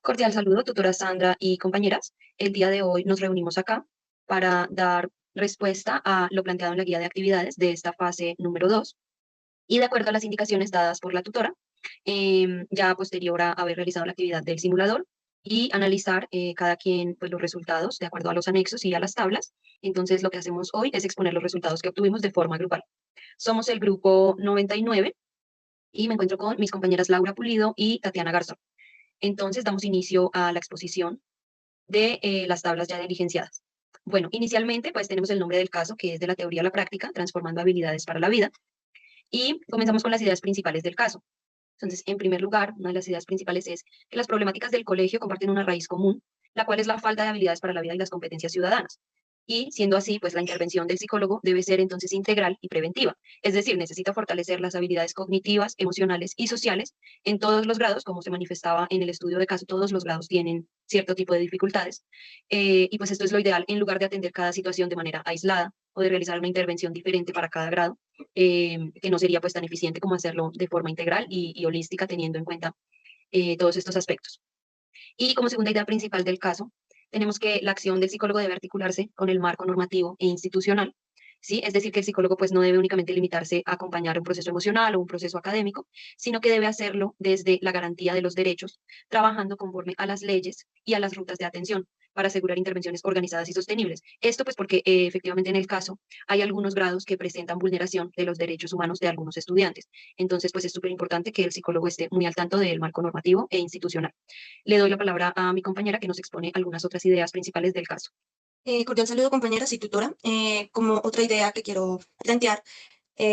Cordial saludo, tutora Sandra y compañeras. El día de hoy nos reunimos acá para dar respuesta a lo planteado en la guía de actividades de esta fase número 2 y de acuerdo a las indicaciones dadas por la tutora, ya posterior a haber realizado la actividad del simulador y analizar cada quien pues, los resultados de acuerdo a los anexos y a las tablas. Entonces lo que hacemos hoy es exponer los resultados que obtuvimos de forma grupal. Somos el grupo 99 y me encuentro con mis compañeras Laura Pulido y Tatiana Garzón. Entonces damos inicio a la exposición de las tablas ya diligenciadas. Bueno, inicialmente pues tenemos el nombre del caso, que es de la teoría a la práctica, transformando habilidades para la vida, y comenzamos con las ideas principales del caso. Entonces, en primer lugar, una de las ideas principales es que las problemáticas del colegio comparten una raíz común, la cual es la falta de habilidades para la vida y las competencias ciudadanas. Y siendo así, pues la intervención del psicólogo debe ser entonces integral y preventiva. Es decir, necesita fortalecer las habilidades cognitivas, emocionales y sociales en todos los grados, como se manifestaba en el estudio de caso, todos los grados tienen cierto tipo de dificultades. Y pues esto es lo ideal en lugar de atender cada situación de manera aislada o de realizar una intervención diferente para cada grado, que no sería pues tan eficiente como hacerlo de forma integral y holística teniendo en cuenta todos estos aspectos. Y como segunda idea principal del caso, tenemos que la acción del psicólogo debe articularse con el marco normativo e institucional, ¿sí? Es decir, que el psicólogo pues no debe únicamente limitarse a acompañar un proceso emocional o un proceso académico, sino que debe hacerlo desde la garantía de los derechos, trabajando conforme a las leyes y a las rutas de atención para asegurar intervenciones organizadas y sostenibles. Esto pues porque efectivamente en el caso hay algunos grados que presentan vulneración de los derechos humanos de algunos estudiantes. Entonces pues es súper importante que el psicólogo esté muy al tanto del marco normativo e institucional. Le doy la palabra a mi compañera que nos expone algunas otras ideas principales del caso. Cordial saludo, compañeras y tutora. Como otra idea que quiero plantear,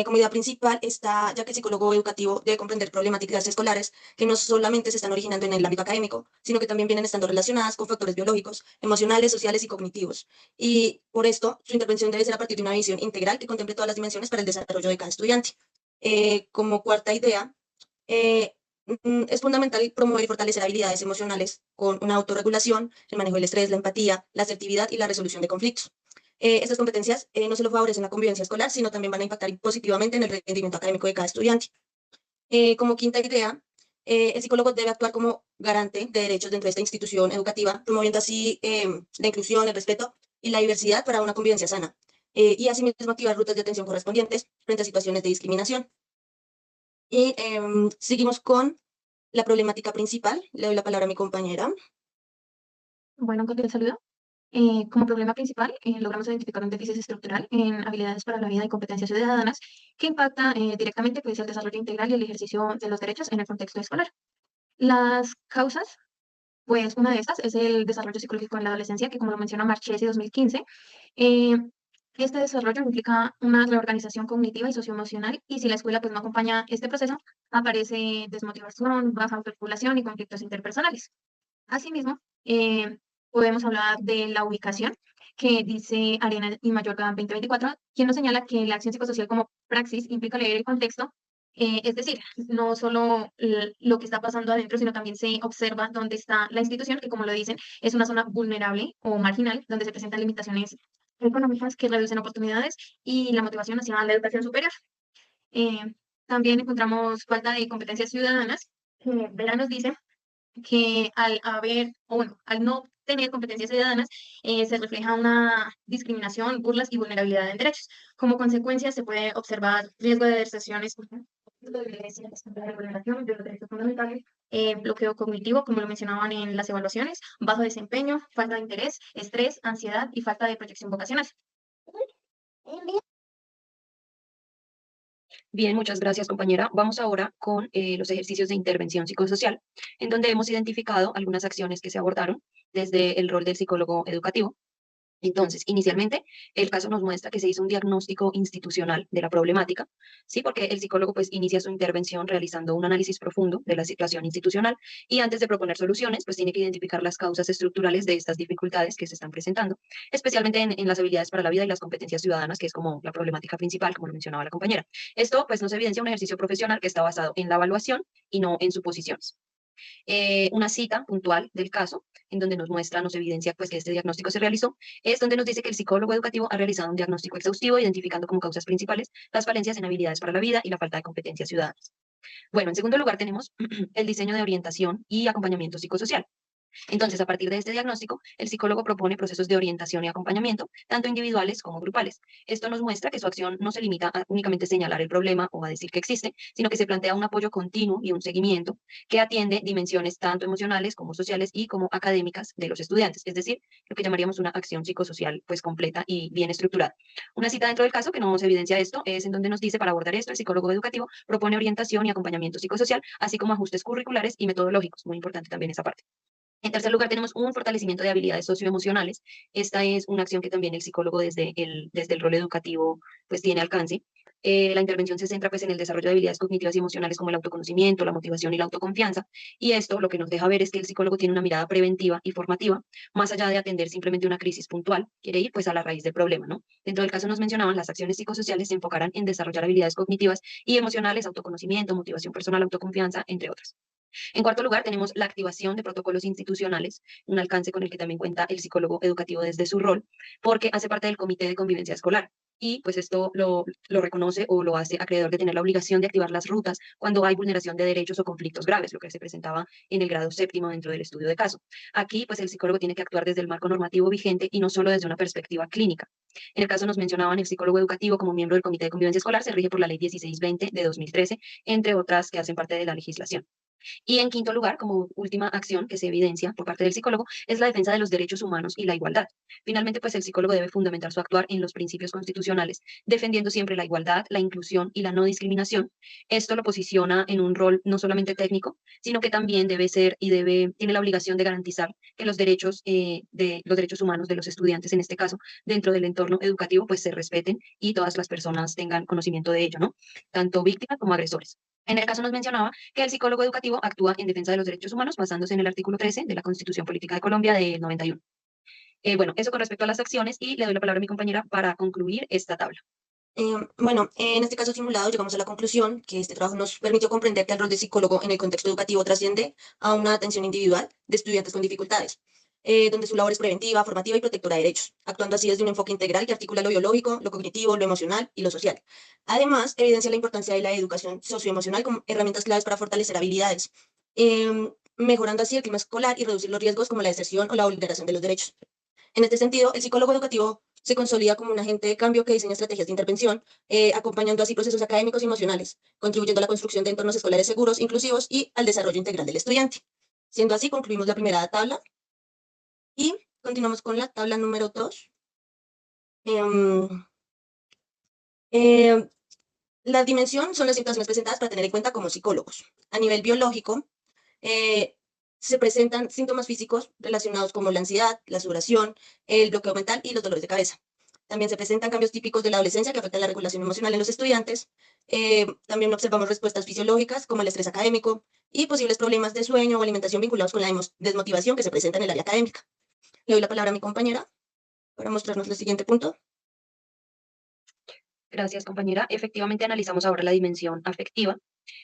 como idea principal está, ya que el psicólogo educativo debe comprender problemáticas escolares que no solamente se están originando en el ámbito académico, sino que también vienen estando relacionadas con factores biológicos, emocionales, sociales y cognitivos. Y por esto, su intervención debe ser a partir de una visión integral que contemple todas las dimensiones para el desarrollo de cada estudiante. Como cuarta idea, eh, es fundamental promover y fortalecer habilidades emocionales con una autorregulación, el manejo del estrés, la empatía, la asertividad y la resolución de conflictos. Estas competencias no solo favorecen la convivencia escolar, sino también van a impactar positivamente en el rendimiento académico de cada estudiante. Como quinta idea, el psicólogo debe actuar como garante de derechos dentro de esta institución educativa, promoviendo así la inclusión, el respeto y la diversidad para una convivencia sana. Y asimismo activar rutas de atención correspondientes frente a situaciones de discriminación. Y seguimos con la problemática principal. Le doy la palabra a mi compañera. Bueno, con el saludo. Como problema principal, logramos identificar un déficit estructural en habilidades para la vida y competencias ciudadanas que impacta directamente pues, el desarrollo integral y el ejercicio de los derechos en el contexto escolar. Las causas, pues una de estas es el desarrollo psicológico en la adolescencia, que como lo menciona Marchesi 2015, eh, este desarrollo implica una reorganización cognitiva y socioemocional y si la escuela pues, no acompaña este proceso, aparece desmotivación, baja autorregulación y conflictos interpersonales. Asimismo, podemos hablar de la ubicación, que dice Arena y Mayorga 2024, quien nos señala que la acción psicosocial como praxis implica leer el contexto, es decir, no solo lo que está pasando adentro, sino también se observa dónde está la institución, que como lo dicen, es una zona vulnerable o marginal, donde se presentan limitaciones económicas que reducen oportunidades y la motivación hacia la educación superior. Eh, También encontramos falta de competencias ciudadanas, que Vera nos dice que al haber, o bueno, al no tener competencias ciudadanas, se refleja una discriminación, burlas y vulnerabilidad en derechos. Como consecuencia, se puede observar riesgo de deserciones, de violencia, de vulneración de los derechos fundamentales, bloqueo cognitivo, como lo mencionaban en las evaluaciones, bajo desempeño, falta de interés, estrés, ansiedad y falta de proyección vocacional. Bien, muchas gracias, compañera. Vamos ahora con los ejercicios de intervención psicosocial, en donde hemos identificado algunas acciones que se abordaron desde el rol del psicólogo educativo. Entonces, inicialmente, el caso nos muestra que se hizo un diagnóstico institucional de la problemática, ¿sí? Porque el psicólogo pues inicia su intervención realizando un análisis profundo de la situación institucional y antes de proponer soluciones, pues tiene que identificar las causas estructurales de estas dificultades que se están presentando, especialmente en las habilidades para la vida y las competencias ciudadanas, que es como la problemática principal, como lo mencionaba la compañera. Esto pues nos evidencia un ejercicio profesional que está basado en la evaluación y no en suposiciones. Una cita puntual del caso, en donde nos muestra, nos evidencia pues que este diagnóstico se realizó, es donde nos dice que el psicólogo educativo ha realizado un diagnóstico exhaustivo, identificando como causas principales las falencias en habilidades para la vida y la falta de competencias ciudadanas. Bueno, en segundo lugar tenemos el diseño de orientación y acompañamiento psicosocial. Entonces, a partir de este diagnóstico, el psicólogo propone procesos de orientación y acompañamiento, tanto individuales como grupales. Esto nos muestra que su acción no se limita a únicamente señalar el problema o a decir que existe, sino que se plantea un apoyo continuo y un seguimiento que atiende dimensiones tanto emocionales como sociales y como académicas de los estudiantes, es decir, lo que llamaríamos una acción psicosocial pues completa y bien estructurada. Una cita dentro del caso que nos evidencia esto es en donde nos dice: para abordar esto, el psicólogo educativo propone orientación y acompañamiento psicosocial, así como ajustes curriculares y metodológicos. Muy importante también esa parte. En tercer lugar, tenemos un fortalecimiento de habilidades socioemocionales. Esta es una acción que también el psicólogo desde el rol educativo pues tiene alcance. La intervención se centra pues en el desarrollo de habilidades cognitivas y emocionales como el autoconocimiento, la motivación y la autoconfianza. Y esto lo que nos deja ver es que el psicólogo tiene una mirada preventiva y formativa, más allá de atender simplemente una crisis puntual, quiere ir pues a la raíz del problema, ¿no? Dentro del caso nos mencionaban, las acciones psicosociales se enfocarán en desarrollar habilidades cognitivas y emocionales, autoconocimiento, motivación personal, autoconfianza, entre otras. En cuarto lugar, tenemos la activación de protocolos institucionales, un alcance con el que también cuenta el psicólogo educativo desde su rol, porque hace parte del comité de convivencia escolar. Y pues esto lo reconoce o lo hace acreedor de tener la obligación de activar las rutas cuando hay vulneración de derechos o conflictos graves, lo que se presentaba en el grado séptimo dentro del estudio de caso. Aquí, pues el psicólogo tiene que actuar desde el marco normativo vigente y no solo desde una perspectiva clínica. En el caso nos mencionaban, el psicólogo educativo como miembro del comité de convivencia escolar se rige por la ley 1620 de 2013, entre otras que hacen parte de la legislación. Y en quinto lugar, como última acción que se evidencia por parte del psicólogo, es la defensa de los derechos humanos y la igualdad. Finalmente, pues el psicólogo debe fundamentar su actuar en los principios constitucionales, defendiendo siempre la igualdad, la inclusión y la no discriminación. Esto lo posiciona en un rol no solamente técnico, sino que también debe ser y tiene la obligación de garantizar que los derechos humanos de los estudiantes, en este caso, dentro del entorno educativo, pues se respeten y todas las personas tengan conocimiento de ello, ¿no? Tanto víctimas como agresores. En el caso nos mencionaba que el psicólogo educativo actúa en defensa de los derechos humanos basándose en el artículo 13 de la Constitución Política de Colombia del 91. Bueno, eso con respecto a las acciones, y le doy la palabra a mi compañera para concluir esta tabla. Bueno, en este caso simulado llegamos a la conclusión que este trabajo nos permitió comprender que el rol de psicólogo en el contexto educativo trasciende a una atención individual de estudiantes con dificultades, donde su labor es preventiva, formativa y protectora de derechos, actuando así desde un enfoque integral que articula lo biológico, lo cognitivo, lo emocional y lo social. Además, evidencia la importancia de la educación socioemocional como herramientas claves para fortalecer habilidades, mejorando así el clima escolar y reducir los riesgos como la deserción o la vulneración de los derechos. En este sentido, el psicólogo educativo se consolida como un agente de cambio que diseña estrategias de intervención, acompañando así procesos académicos y emocionales, contribuyendo a la construcción de entornos escolares seguros, inclusivos y al desarrollo integral del estudiante. Siendo así, concluimos la primera tabla y continuamos con la tabla número 2. La dimensión son las situaciones presentadas para tener en cuenta como psicólogos. A nivel biológico, eh, se presentan síntomas físicos relacionados como la ansiedad, la sudoración, el bloqueo mental y los dolores de cabeza. También se presentan cambios típicos de la adolescencia que afectan la regulación emocional en los estudiantes. También observamos respuestas fisiológicas como el estrés académico y posibles problemas de sueño o alimentación vinculados con la desmotivación que se presenta en el área académica. Le doy la palabra a mi compañera para mostrarnos el siguiente punto. Gracias, compañera. Efectivamente, analizamos ahora la dimensión afectiva.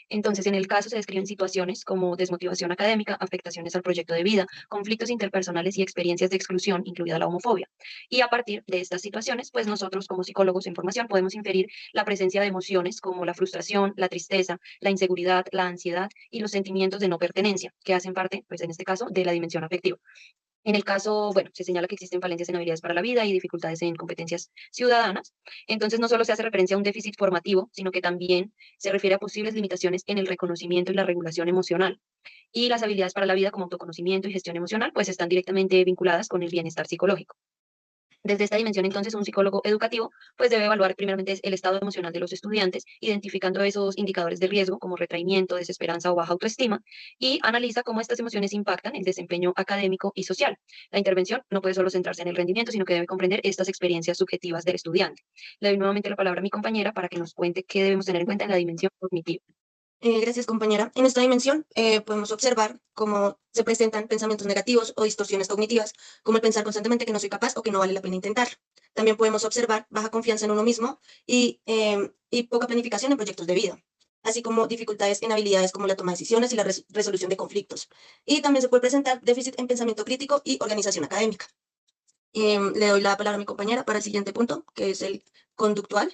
Entonces, en el caso se describen situaciones como desmotivación académica, afectaciones al proyecto de vida, conflictos interpersonales y experiencias de exclusión, incluida la homofobia. Y a partir de estas situaciones, pues nosotros como psicólogos en formación podemos inferir la presencia de emociones como la frustración, la tristeza, la inseguridad, la ansiedad y los sentimientos de no pertenencia, que hacen parte, pues en este caso, de la dimensión afectiva. En el caso, bueno, se señala que existen falencias en habilidades para la vida y dificultades en competencias ciudadanas. Entonces, no solo se hace referencia a un déficit formativo, sino que también se refiere a posibles limitaciones en el reconocimiento y la regulación emocional. Y las habilidades para la vida, como autoconocimiento y gestión emocional, pues están directamente vinculadas con el bienestar psicológico. Desde esta dimensión, entonces, un psicólogo educativo pues debe evaluar primeramente el estado emocional de los estudiantes, identificando esos indicadores de riesgo como retraimiento, desesperanza o baja autoestima, y analiza cómo estas emociones impactan el desempeño académico y social. La intervención no puede solo centrarse en el rendimiento, sino que debe comprender estas experiencias subjetivas del estudiante. Le doy nuevamente la palabra a mi compañera para que nos cuente qué debemos tener en cuenta en la dimensión cognitiva. Gracias, compañera. En esta dimensión podemos observar cómo se presentan pensamientos negativos o distorsiones cognitivas, como el pensar constantemente que no soy capaz o que no vale la pena intentar. También podemos observar baja confianza en uno mismo y poca planificación en proyectos de vida, así como dificultades en habilidades como la toma de decisiones y la resolución de conflictos. Y también se puede presentar déficit en pensamiento crítico y organización académica. Le doy la palabra a mi compañera para el siguiente punto, que es el conductual.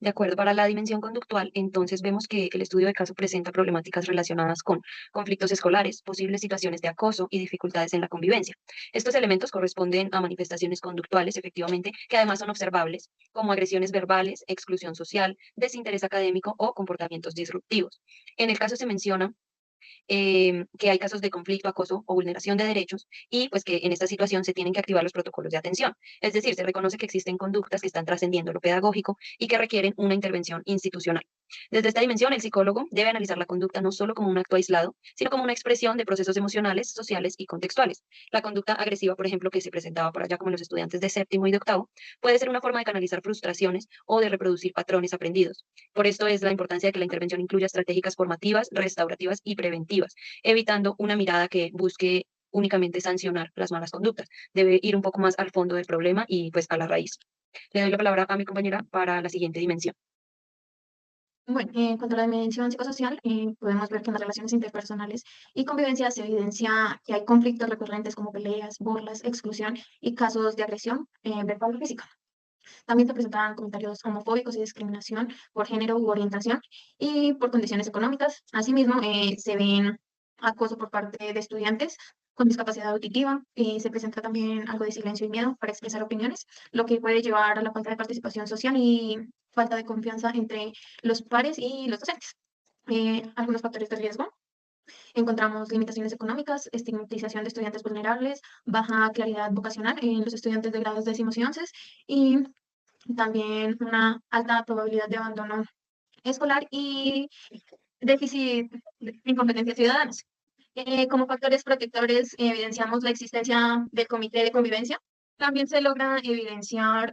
De acuerdo, para la dimensión conductual, entonces vemos que el estudio de caso presenta problemáticas relacionadas con conflictos escolares, posibles situaciones de acoso y dificultades en la convivencia. Estos elementos corresponden a manifestaciones conductuales, efectivamente, que además son observables, como agresiones verbales, exclusión social, desinterés académico o comportamientos disruptivos. En el caso se menciona que hay casos de conflicto, acoso o vulneración de derechos y pues que en esta situación se tienen que activar los protocolos de atención. Es decir, se reconoce que existen conductas que están trascendiendo lo pedagógico y que requieren una intervención institucional. Desde esta dimensión, el psicólogo debe analizar la conducta no solo como un acto aislado, sino como una expresión de procesos emocionales, sociales y contextuales. La conducta agresiva, por ejemplo, que se presentaba por allá como en los estudiantes de séptimo y de octavo, puede ser una forma de canalizar frustraciones o de reproducir patrones aprendidos. Por esto es la importancia de que la intervención incluya estratégicas formativas, restaurativas y preventivas, evitando una mirada que busque únicamente sancionar las malas conductas. Debe ir un poco más al fondo del problema y pues a la raíz. Le doy la palabra a mi compañera para la siguiente dimensión. Bueno, en cuanto a la dimensión psicosocial, podemos ver que en las relaciones interpersonales y convivencia se evidencia que hay conflictos recurrentes como peleas, burlas, exclusión y casos de agresión verbal o física. También se presentan comentarios homofóbicos y discriminación por género u orientación y por condiciones económicas. Asimismo, se ven acoso por parte de estudiantes con discapacidad auditiva y se presenta también algo de silencio y miedo para expresar opiniones, lo que puede llevar a la falta de participación social y falta de confianza entre los pares y los docentes. Algunos factores de riesgo. Encontramos limitaciones económicas, estigmatización de estudiantes vulnerables, baja claridad vocacional en los estudiantes de grados décimos y once y también una alta probabilidad de abandono escolar y déficit de incompetencias ciudadanas. Como factores protectores, evidenciamos la existencia del comité de convivencia. También se logra evidenciar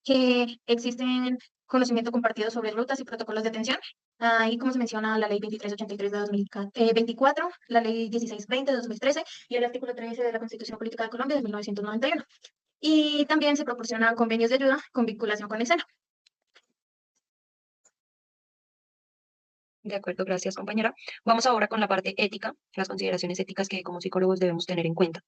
que existen conocimiento compartido sobre rutas y protocolos de atención. Ahí, como se menciona, la ley 2383 de 2024, la ley 1620 de 2013 y el artículo 13 de la Constitución Política de Colombia de 1991. Y también se proporciona convenios de ayuda con vinculación con el SENA. De acuerdo, gracias compañera. Vamos ahora con la parte ética, las consideraciones éticas que como psicólogos debemos tener en cuenta.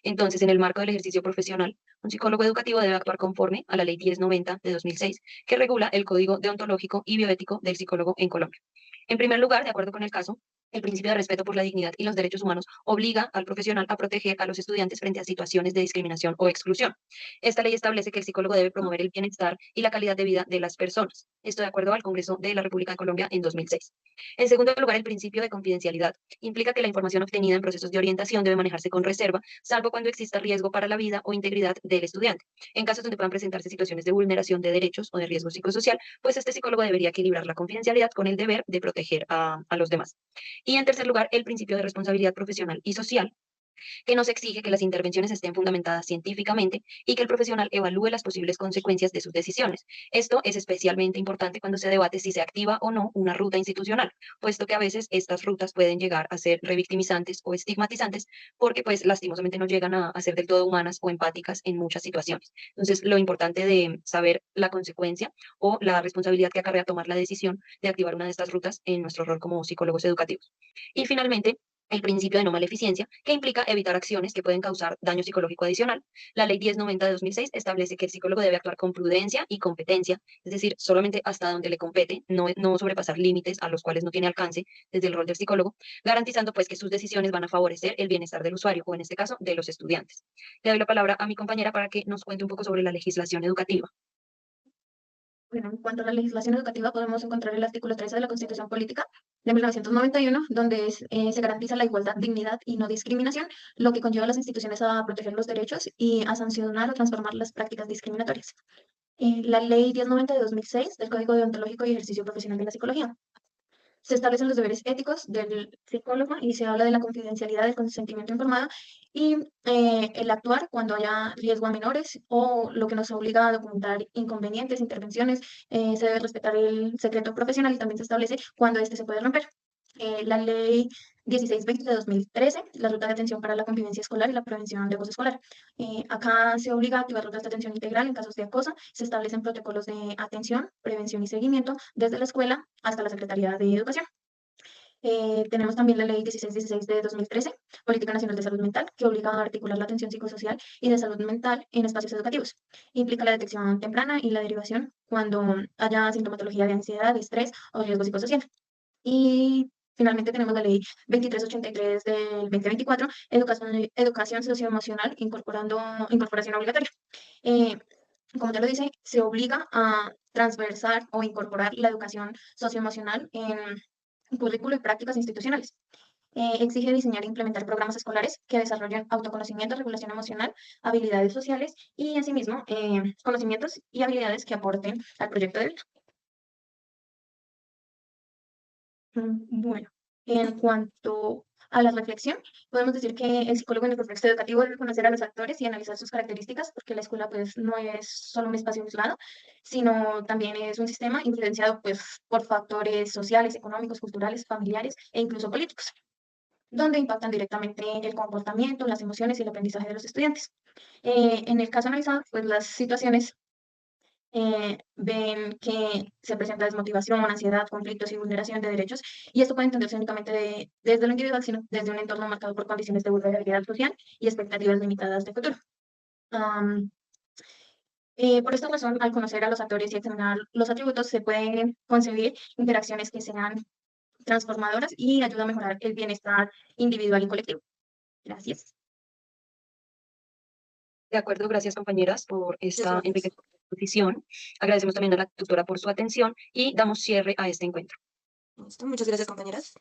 Entonces, en el marco del ejercicio profesional, un psicólogo educativo debe actuar conforme a la Ley 1090 de 2006, que regula el Código Deontológico y Bioético del Psicólogo en Colombia. En primer lugar, de acuerdo con el caso, el principio de respeto por la dignidad y los derechos humanos obliga al profesional a proteger a los estudiantes frente a situaciones de discriminación o exclusión. Esta ley establece que el psicólogo debe promover el bienestar y la calidad de vida de las personas. Esto de acuerdo al Congreso de la República de Colombia en 2006. En segundo lugar, el principio de confidencialidad implica que la información obtenida en procesos de orientación debe manejarse con reserva, salvo cuando exista riesgo para la vida o integridad del estudiante. En casos donde puedan presentarse situaciones de vulneración de derechos o de riesgo psicosocial, pues este psicólogo debería equilibrar la confidencialidad con el deber de proteger a los demás. Y en tercer lugar, el principio de responsabilidad profesional y social que nos exige que las intervenciones estén fundamentadas científicamente y que el profesional evalúe las posibles consecuencias de sus decisiones. Esto es especialmente importante cuando se debate si se activa o no una ruta institucional, puesto que a veces estas rutas pueden llegar a ser revictimizantes o estigmatizantes porque pues lastimosamente no llegan a ser del todo humanas o empáticas en muchas situaciones. Entonces, lo importante de saber la consecuencia o la responsabilidad que acarrea tomar la decisión de activar una de estas rutas en nuestro rol como psicólogos educativos. Y finalmente, el principio de no maleficencia, que implica evitar acciones que pueden causar daño psicológico adicional. La ley 1090 de 2006 establece que el psicólogo debe actuar con prudencia y competencia, es decir, solamente hasta donde le compete, no sobrepasar límites a los cuales no tiene alcance desde el rol del psicólogo, garantizando pues que sus decisiones van a favorecer el bienestar del usuario o en este caso de los estudiantes. Le doy la palabra a mi compañera para que nos cuente un poco sobre la legislación educativa. Bueno, en cuanto a la legislación educativa, podemos encontrar el artículo 13 de la Constitución Política de 1991, donde se garantiza la igualdad, dignidad y no discriminación, lo que conlleva a las instituciones a proteger los derechos y a sancionar o transformar las prácticas discriminatorias. La Ley 1090 de 2006 del Código Deontológico y Ejercicio Profesional de la Psicología. Se establecen los deberes éticos del psicólogo y se habla de la confidencialidad del consentimiento informado y el actuar cuando haya riesgo a menores o lo que nos obliga a documentar inconvenientes, intervenciones. Se debe respetar el secreto profesional y también se establece cuando este se puede romper. La ley 1620 de 2013, la ruta de atención para la convivencia escolar y la prevención de acoso escolar. Acá se obliga a activar rutas de atención integral en casos de acoso. Se establecen protocolos de atención, prevención y seguimiento desde la escuela hasta la Secretaría de Educación. Tenemos también la Ley 1616 de 2013, Política Nacional de Salud Mental, que obliga a articular la atención psicosocial y de salud mental en espacios educativos. Implica la detección temprana y la derivación cuando haya sintomatología de ansiedad, estrés o riesgo psicosocial. Y finalmente tenemos la Ley 2383 del 2024, Educación Socioemocional, incorporación obligatoria. Eh, como ya lo dice, se obliga a transversar o incorporar la educación socioemocional en currículo y prácticas institucionales. Exige diseñar e implementar programas escolares que desarrollen autoconocimiento, regulación emocional, habilidades sociales y, asimismo, conocimientos y habilidades que aporten al proyecto de vida. Bueno, en cuanto a la reflexión, podemos decir que el psicólogo en el contexto educativo debe conocer a los actores y analizar sus características, porque la escuela pues no es solo un espacio aislado, sino también es un sistema influenciado pues por factores sociales, económicos, culturales, familiares e incluso políticos, donde impactan directamente el comportamiento, las emociones y el aprendizaje de los estudiantes. En el caso analizado, pues las situaciones ven que se presenta desmotivación, ansiedad, conflictos y vulneración de derechos, y esto puede entenderse únicamente desde lo individual, sino desde un entorno marcado por condiciones de vulnerabilidad social y expectativas limitadas de futuro. Am, por esta razón, al conocer a los actores y examinar los atributos, se pueden concebir interacciones que sean transformadoras y ayudan a mejorar el bienestar individual y colectivo. Gracias. De acuerdo, gracias compañeras por esta Muchas gracias. enriquecedora exposición. Agradecemos también a la tutora por su atención y damos cierre a este encuentro. Listo, muchas gracias, compañeras.